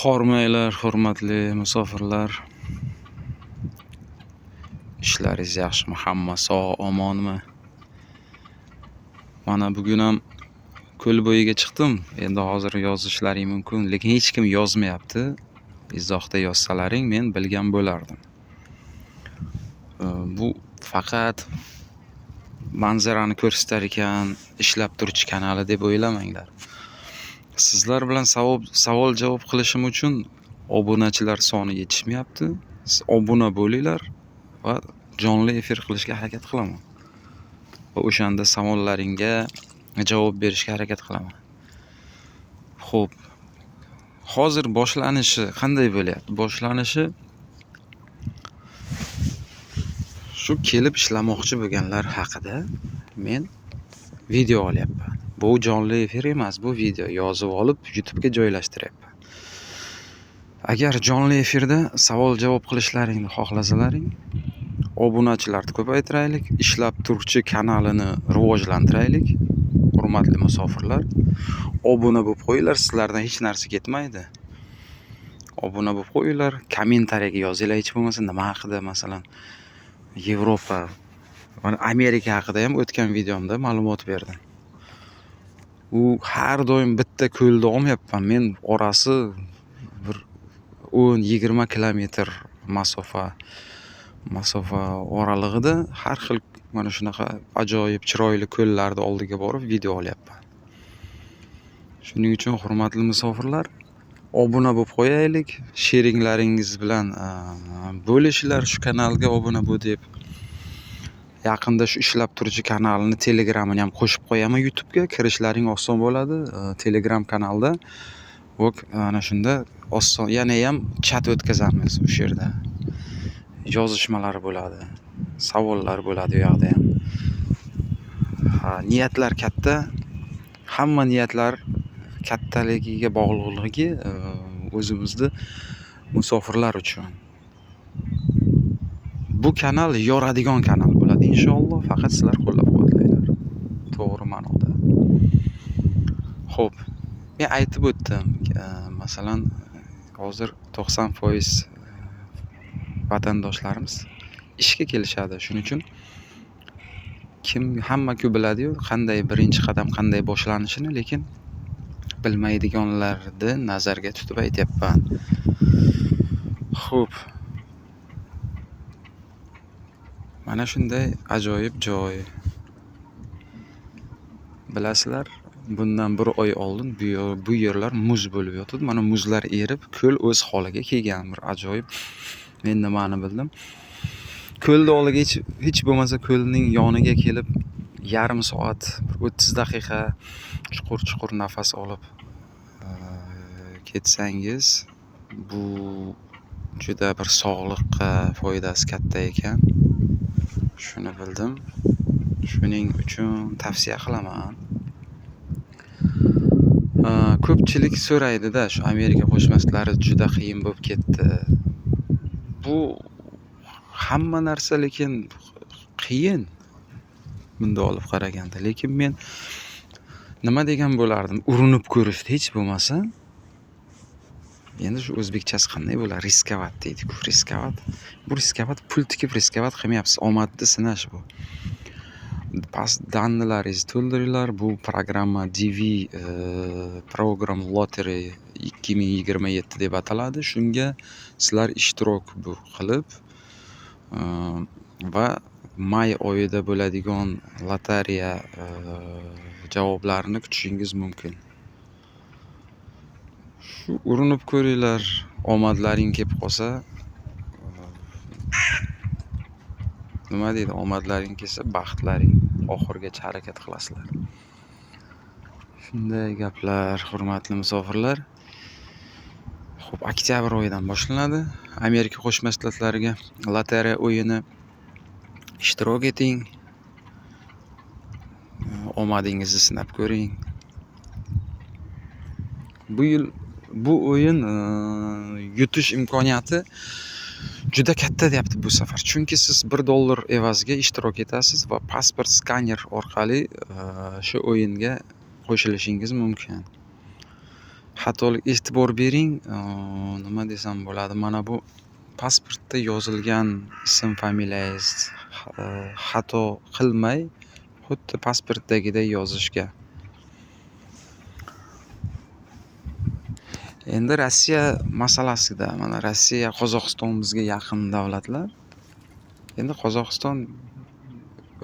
Hormanglar, hurmatli musofirlar. Ishlaringiz yaxshimi? Hamma sog', omonmi? Mana bugun ham ko'l bo'yiga chiqdim. Endi hozir yozishlaring mumkin, lekin hech kim yozmayapti. Izohda yozsalaring men bilgan bo'lardim. Bu faqat manzarani ko'rsatar ekan, ishlab turuvchi kanali deb o'ylamanglar. Sizlar bilan savol javob qilishim uchun obunachilar soni yetishmayapti. Siz obuna bo'linglar va jonli efir qilishga harakat qilaman. Va o'shanda savollaringga javob berishga harakat qilaman. Xo'p. Hozir boshlanishi qanday bo'lyapti? Boshlanishi shu kelib ishlamoqchi bo'lganlar haqida men video olyapman. Bu jonli efir emas, bu video yozib olib YouTube'ga joylashtiryapman. Agar jonli efirda savol javob qilishlaringni xohlasalaring, obunachilarni ko'paytiraylik, ishlab turuvchi kanalini rivojlantiraylik. Hurmatli musofirlar, obuna bo'lib qo'yinglar, sizlardan hech narsa ketmaydi. Obuna bo'lib qo'yinglar, kommentariyaga yozinglar, hech bo'lmasa nima haqida, masalan, Yevropa va Amerika haqida ham o'tgan videomda ma'lumot berdim. U har doim bitta ko'lda olmayapman. Men orasi bir 10-20 kilometr masofa oralig'ida har xil mana shunaqa ajoyib chiroyli ko'llarning oldiga borib video olyapman. Shuning uchun hurmatli musofirlar, obuna bo'lib qo'yaylik, sheringlaringiz bilan bo'lishinglar shu kanalga obuna bo'l deb. Yaqinda shu ishlab turuvchi kanalini Telegramini ham qo'shib qo'yaman YouTube'ga, kirishlaring oson bo'ladi. Telegram kanalda ana shunda oson, yana ham chat o'tkazamiz o'sha yerda. Yozishmalar bo'ladi, savollar bo'ladi u yoqda ham. Niyatlar katta. Hamma niyatlar kattaligiga bog'liqligi o'zimizni musofirlar uchun. Bu kanal yoradigan kanal bo'ladi inshaalloh, faqat sizlar qo'llab-quvvatlanglar. To'g'ri ma'noda. Xo'p, men aytib o'tdim, masalan, hozir 90% vatandoshlarimiz ishga kelishadi. Shuning uchun hamma-ku biladi-yu, qanday birinchi qadam qanday boshlanishini, lekin bilmaydiganlarni nazarga tutib aytyapman. Xo'p. Mana shunday ajoyib joy. Bilasizlar, bundan bir oy oldin bu yerlar muz bo'lib yotdi. Mana muzlar erib, ko'l o'z holiga kelgan. Bir ajoyib. Men nimani bildim? Ko'lning oldiga hech bo'lmasa ko'lning yoniga kelib yarim soat, 30 daqiqa chuqur nafas olib ketsangiz, bu juda bir sog'liqqa foydasi katta ekan. Shuni bildim. Shuning uchun tavsiya qilaman. Ko'pchilik so'raydi-da, shu Amerika Qo'shma Shtatlari juda qiyin bo'lib ketdi. Bu hamma narsa lekin qiyin. Bunda olib qaraganda, lekin men nima degan bo'lardim? Urinib ko'rishdi hech bo'lmasa. Endi shu o'zbekchasi qanday bo'lar? Riskovat deydi-ku, riskovat. Bu riskovat pul tikib riskovat qilmayapsiz, omadni sinash bu. Past danlaringizni to'ldiringlar. Bu programma DV Program Lottery 2027 deb ataladi. Shunga sizlar ishtirok qilib va may oyida bo'ladigan lotereya javoblarini kutishingiz mumkin. Shu urinib ko'ringlar, omadlaring kelib qolsa, nima deydi, omadlaring kelsa, baxtlaring oxirigacha harakat qilasizlar. Shunday gaplar, hurmatli musofirlar. Xo'p, oktyabr oyidan boshlanadi. Amerika Qo'shma Shtatlariga lotereya o'yini ishtirok eting. Omadingizni sinab ko'ring. Bu yil bu o'yin yutish imkoniyati juda katta deyapti bu safar. Chunki siz $1 evaziga ishtirok etasiz va pasport skaner orqali shu o'yinga qo'shilishingiz mumkin. xatolik e'tibor bering. Nima desam bo'ladi? Mana bu pasportda yozilgan ism familiyangiz xato qilmay, xuddi pasportdagiday yozishga. Endi Rossiya masalasida, mana Rossiya, Qozog'iston bizga yaqin davlatlar. Endi Qozog'iston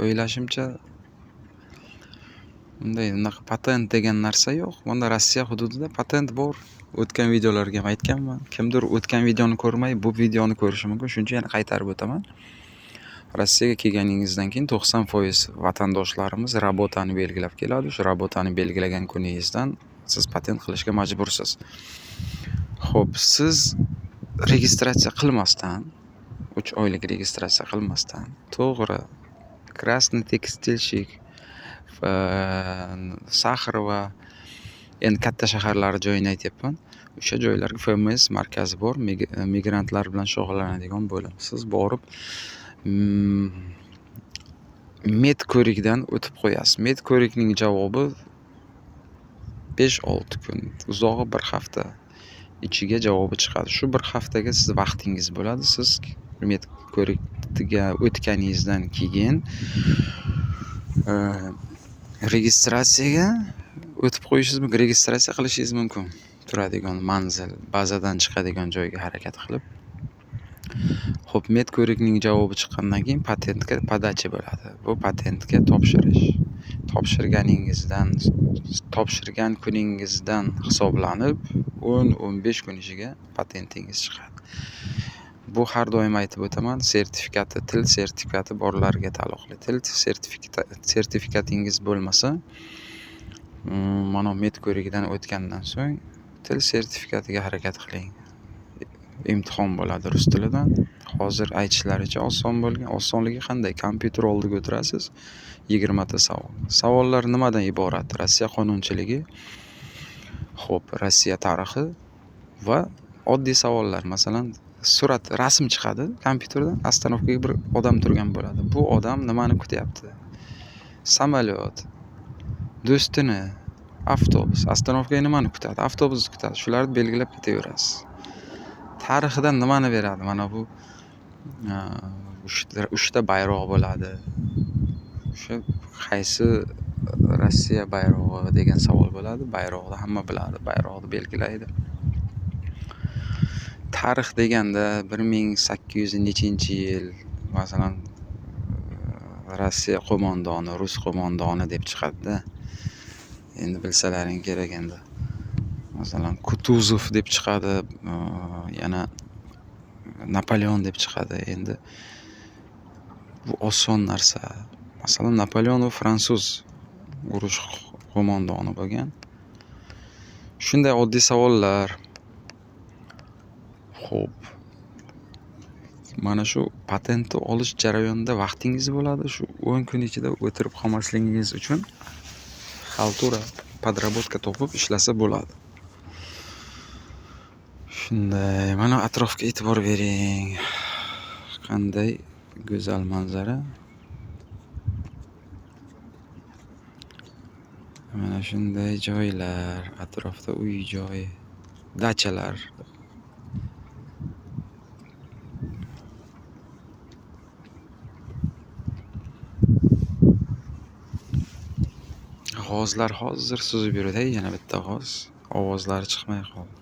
o'ylashimcha unaqa patent degan narsa yo'q. Bunda Rossiya hududida patent bor. O'tgan videolarga ham aytganman. Kimdir o'tgan videoni ko'rmay, bu videoni ko'rishi mumkin. Shuning uchun yana qaytarib o'taman. Rossiyaga kelganingizdan keyin 90% vatandoshlarimiz rabotani belgilab keladi. Shu rabotani belgilagan kuningizdan siz patent qilishga majbursiz. Xo'p, siz registratsiya qilmasdan, 3 oylik registratsiya qilmasdan, to'g'ri, Krasniy tekstilshik, Saxarova, endi katta shaharlar joyini aytyapman. O'sha joylarga FMS markazi bor, migrantlar bilan shug'ullanadigan bo'lim. Siz borib med ko'rikdan o'tib qo'yasiz. Med ko'rikning javobi 5-6 kun, uzog'i 1 hafta ichiga javobi chiqadi. Shu 1 haftaga siz vaqtingiz bo'ladi. Siz med ko'rikga o'tganingizdan keyin registratsiyaga o'tib qo'yishingiz mumkin, registratsiya qilishingiz mumkin. Turadigan manzil, bazadan chiqadigan joyga harakat qilib. Xo'p, med ko'rikning javobi chiqqandan keyin patentga podacha bo'ladi. Bu patentga topshirish. Topshirgan kuningizdan hisoblanib 10-15 kun ichiga patentingiz chiqadi. Bu har doim aytib o'taman, sertifikati, til sertifikati borlarga taalluqli. Til sertifikatingiz bo'lmasa, mana med ko'rigidan o'tgandan so'ng til sertifikatiga harakat qiling. Imtihon bo'ladi rus tilidan. Hozir aytishlaricha osonligi qanday? Kompyuter oldiga o'tirasiz, 20 ta savol. Savollar nimadan iborat? Rossiya qonunchiligi, xo'p, Rossiya tarixi va oddiy savollar. Masalan, rasm chiqadi kompyuterdan, astanovkaga bir odam turgan bo'ladi. Bu odam nimani kutyapti? Samolyot, do'stini, avtobus. Astanovkaga nimani kutadi? Avtobusni kutadi. Shularni belgilab ketaverasiz. Tarixidan nimani beradi? Mana bu 3 ta bayroq bo'ladi. O'sha qaysi Rossiya bayrog'i degan savol bo'ladi. Bayroqni hamma biladi, bayroqni belgilaydi. Tarix deganda 1800 nechinchi yil, masalan, Rossiya qo'mondoni, rus qo'mondoni deb chiqadi-da. Endi bilsalaring kerak endi. Masalan, Kutuzov deb chiqadi, yana Napoleon deb chiqadi. Endi bu oson narsa. Masalan, Napoleon fransuz urush qo'mondoni bo'lgan. Shunday oddiy savollar. Xo'p. Mana shu patentni olish jarayonida vaqtingiz bo'ladi. Shu 10 kun ichida o'tirib qolmasligingiz uchun xaltura, podработка topib ishlasa bo'ladi. Shunday, mana atrofga e'tibor bering. Qanday go'zal manzara. Mana shunday joylar, atrofda uy-joy, dachalar. G'ozlar hozir suzib yuradi, yana bitta g'oz. Ovozlari chiqmay qoldi.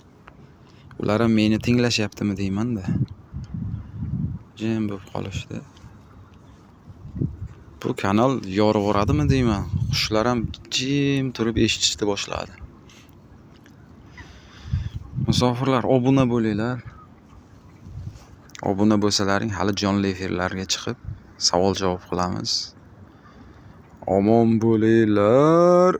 Ular ham meni tinglashyaptimi deyman-da. Jim bo'lib qolishdi. Bu kanal yoraveradimi deyman. Qushlar ham jim turib eshitishni boshladi. Musofirlar, obuna bo'linglar. Obuna bo'lsalaring, hali jonli efirlarga chiqib savol-javob qilamiz. Omon bo'linglar.